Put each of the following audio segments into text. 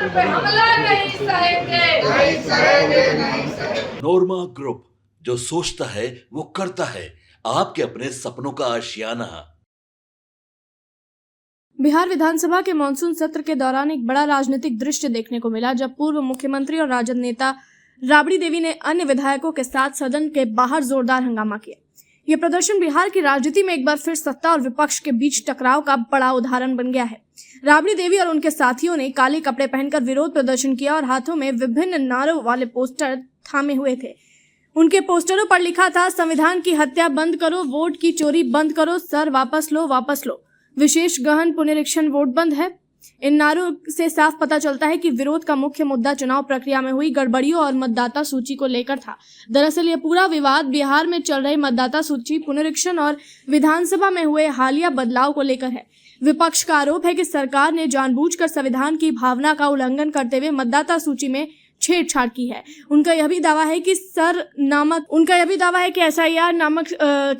पे हमला नहीं सहेंगे, नहीं सहेंगे, नहीं सहेंगे। नोरमा ग्रुप, जो सोचता है वो करता है। आपके अपने सपनों का आशियाना। बिहार विधानसभा के मानसून सत्र के दौरान एक बड़ा राजनीतिक दृश्य देखने को मिला, जब पूर्व मुख्यमंत्री और राजद नेता राबड़ी देवी ने अन्य विधायकों के साथ सदन के बाहर जोरदार हंगामा किया। यह प्रदर्शन बिहार की राजनीति में एक बार फिर सत्ता और विपक्ष के बीच टकराव का बड़ा उदाहरण बन गया है। राबड़ी देवी और उनके साथियों ने काले कपड़े पहनकर विरोध प्रदर्शन किया और हाथों में विभिन्न नारों वाले पोस्टर थामे हुए थे। उनके पोस्टरों पर लिखा था, संविधान की हत्या बंद करो, वोट की चोरी बंद करो, सर वापस लो, वापस लो, विशेष गहन पुनरीक्षण वोट बंद है। इन नारों से साफ पता चलता है कि विरोध का मुख्य मुद्दा चुनाव प्रक्रिया में हुई गड़बड़ियों और मतदाता सूची को लेकर था। दरअसल यह पूरा विवाद बिहार में चल रहे मतदाता सूची पुनरीक्षण और विधानसभा में हुए हालिया बदलाव को लेकर है। विपक्ष का आरोप है कि सरकार ने जानबूझकर संविधान की भावना का उल्लंघन करते हुए मतदाता सूची में छेड़छाड़ की है। उनका यह भी दावा है कि SIR नामक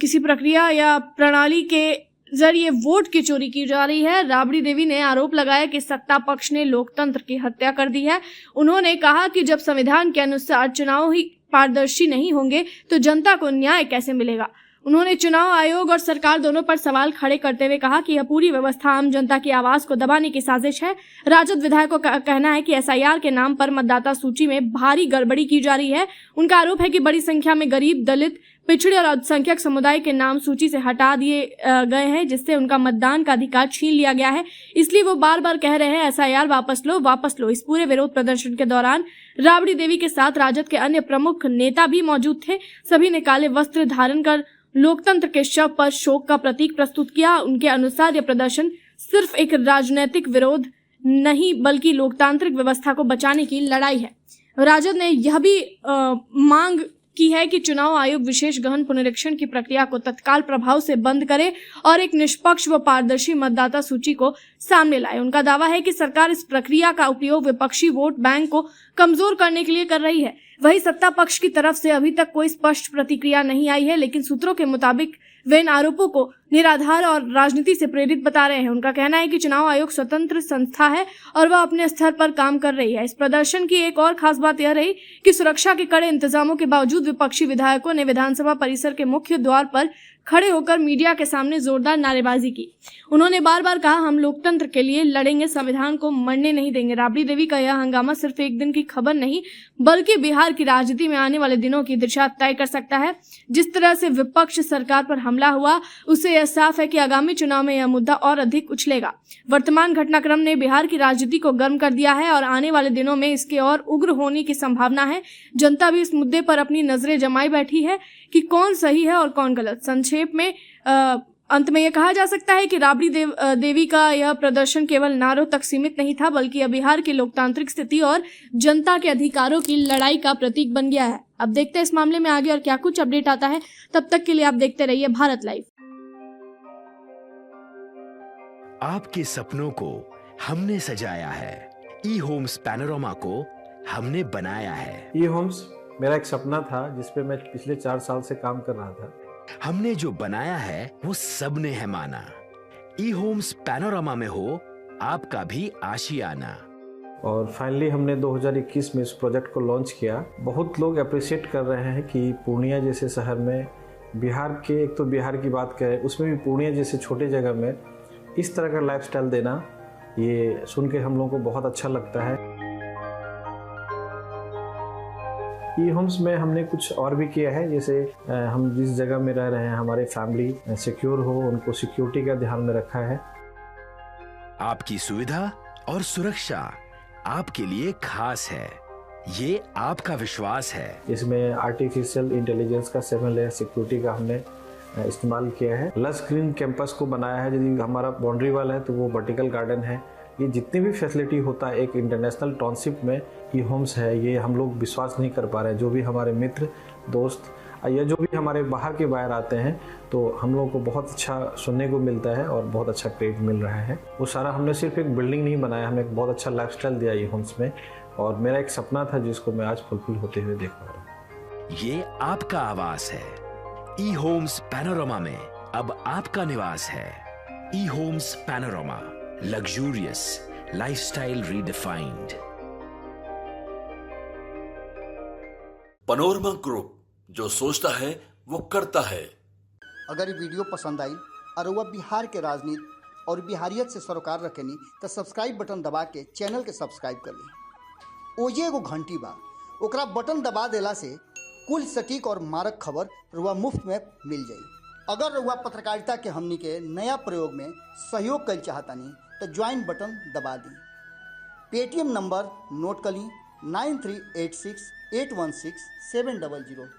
किसी प्रक्रिया या प्रणाली के जरिए वोट की चोरी की जा रही है। राबड़ी देवी ने आरोप लगाया कि सत्ता पक्ष ने लोकतंत्र की हत्या कर दी है। उन्होंने कहा कि जब संविधान के अनुसार चुनाव ही पारदर्शी नहीं होंगे तो जनता को न्याय कैसे मिलेगा। उन्होंने चुनाव आयोग और सरकार दोनों पर सवाल खड़े करते हुए कहा कि यह पूरी व्यवस्था आम जनता की आवाज को दबाने की साजिश है। राजद विधायकों का कहना है कि SIR के नाम पर मतदाता सूची में भारी गड़बड़ी की जा रही है। उनका आरोप है कि बड़ी संख्या में गरीब, दलित, पिछड़े और अल्पसंख्यक समुदाय के नाम सूची से हटा दिए गए हैं, जिससे उनका मतदान का अधिकार छीन लिया गया है। इसलिए वो बार बार कह रहे हैं, SIR वापस लो, वापस लो। इस पूरे विरोध प्रदर्शन के दौरान राबड़ी देवी के साथ राजद के अन्य प्रमुख नेता भी मौजूद थे। सभी ने काले वस्त्र धारण कर लोकतंत्र के शव पर शोक का प्रतीक प्रस्तुत किया। उनके अनुसार यह प्रदर्शन सिर्फ एक राजनीतिक विरोध नहीं बल्कि लोकतांत्रिक व्यवस्था को बचाने की लड़ाई है। राजद ने यह भी मांग की है कि चुनाव आयोग विशेष गहन पुनरीक्षण की प्रक्रिया को तत्काल प्रभाव से बंद करे और एक निष्पक्ष व पारदर्शी मतदाता सूची को सामने लाए। उनका दावा है कि सरकार इस प्रक्रिया का उपयोग विपक्षी वोट बैंक को कमजोर करने के लिए कर रही है। वही सत्ता पक्ष की तरफ से अभी तक कोई स्पष्ट प्रतिक्रिया नहीं आई है, लेकिन सूत्रों के मुताबिक वे इन आरोपों को निराधार और राजनीति से प्रेरित बता रहे हैं। उनका कहना है कि चुनाव आयोग स्वतंत्र संस्था है और वह अपने स्तर पर काम कर रही है। इस प्रदर्शन की एक और खास बात यह रही कि सुरक्षा के कड़े इंतजामों के बावजूद विपक्षी विधायकों ने विधानसभा परिसर के मुख्य द्वार पर खड़े होकर मीडिया के सामने जोरदार नारेबाजी की। उन्होंने बार बार कहा, हम लोकतंत्र के लिए लड़ेंगे, संविधान को मरने नहीं देंगे। राबड़ी देवी का यह हंगामा सिर्फ एक दिन की खबर नहीं बल्कि बिहार की राजनीति में आने वाले दिनों की दिशा तय कर सकता है। जिस तरह से विपक्ष सरकार पर हमला हुआ, उससे यह साफ है कि आगामी चुनाव में यह मुद्दा और अधिक उछलेगा। वर्तमान घटनाक्रम ने बिहार की राजनीति को गर्म कर दिया है और आने वाले दिनों में इसके और उग्र होने की संभावना है। जनता भी इस मुद्दे पर अपनी नजरें जमाई बैठी है कि कौन सही है और कौन गलत। संक्षेप में अंत में यह कहा जा सकता है कि राबड़ी देवी का यह प्रदर्शन केवल नारों तक सीमित नहीं था, बल्कि यह बिहार की लोकतांत्रिक स्थिति और जनता के अधिकारों की लड़ाई का प्रतीक बन गया है। अब देखते हैं इस मामले में आगे और क्या कुछ अपडेट आता है। तब तक के लिए आप देखते रहिए भारत लाइव। आपके सपनों को हमने सजाया है, ई-होम्स पैनोरमा को हमने बनाया है। ई-होम्स मेरा एक सपना था जिसपे मैं पिछले 4 साल से काम कर रहा था। हमने जो बनाया है वो सबने है माना। ई-होम्स पैनोरमा में हो आपका भी आशियाना। और फाइनली हमने 2021 में इस प्रोजेक्ट को लॉन्च किया। बहुत लोग अप्रिशिएट कर रहे हैं कि पूर्णिया जैसे शहर में, बिहार के, एक तो बिहार की बात करें उसमें भी पूर्णिया जैसे छोटे जगह में इस तरह का लाइफस्टाइल देना, ये सुन के हम लोगों को बहुत अच्छा लगता है। ई-होम्स में हमने कुछ और भी किया है, जैसे हम जिस जगह में रह रहे हैं हमारे फैमिली सिक्योर हो, उनको सिक्योरिटी का ध्यान में रखा है। आपकी सुविधा और सुरक्षा आपके लिए खास है, ये आपका विश्वास है। इसमें आर्टिफिशियल इंटेलिजेंस का 7 लेयर सिक्योरिटी का हमने इस्तेमाल किया है। लस ग्रीन कैंपस को बनाया है। यदि हमारा बाउंड्री वाल है तो वो वर्टिकल गार्डन है। ये जितनी भी फैसिलिटी होता है एक इंटरनेशनल टाउनशिप में ई-होम्स है, ये हम लोग विश्वास नहीं कर पा रहे हैं। जो भी हमारे मित्र, दोस्त या जो भी हमारे बाहर के बाहर आते हैं तो हम लोगों को बहुत अच्छा सुनने को मिलता है और बहुत अच्छा क्रेडिट मिल रहा है। वो सारा हमने सिर्फ एक बिल्डिंग नहीं बनाया, हमें एक बहुत अच्छा लाइफस्टाइल दिया ई-होम्स में, और मेरा एक सपना था जिसको मैं आज फुलफिल होते हुए देख पा रहा हूँ। ये आपका आवास है। ई-होम्स पैनोरमा में अब आपका निवास है। E homes panorama, luxurious lifestyle redefined. Panorama group, जो सोचता है वो करता है। अगर ये वीडियो पसंद आई और वह बिहार के राजनीति और बिहारियत से सरोकार रखेनी तो सब्सक्राइब बटन दबा के चैनल के सब्सक्राइब कर ली। ओजे एगो घंटी बा, ओकरा बटन दबा देला से कुल सटीक और मारक खबर रुआ मुफ्त में मिल जाई। अगर रुआ पत्रकारिता के हमनी के नया प्रयोग में सहयोग कर चाहतानी तो ज्वाइन बटन दबा दी। पेटीएम नंबर नोट कर ली 9386816700।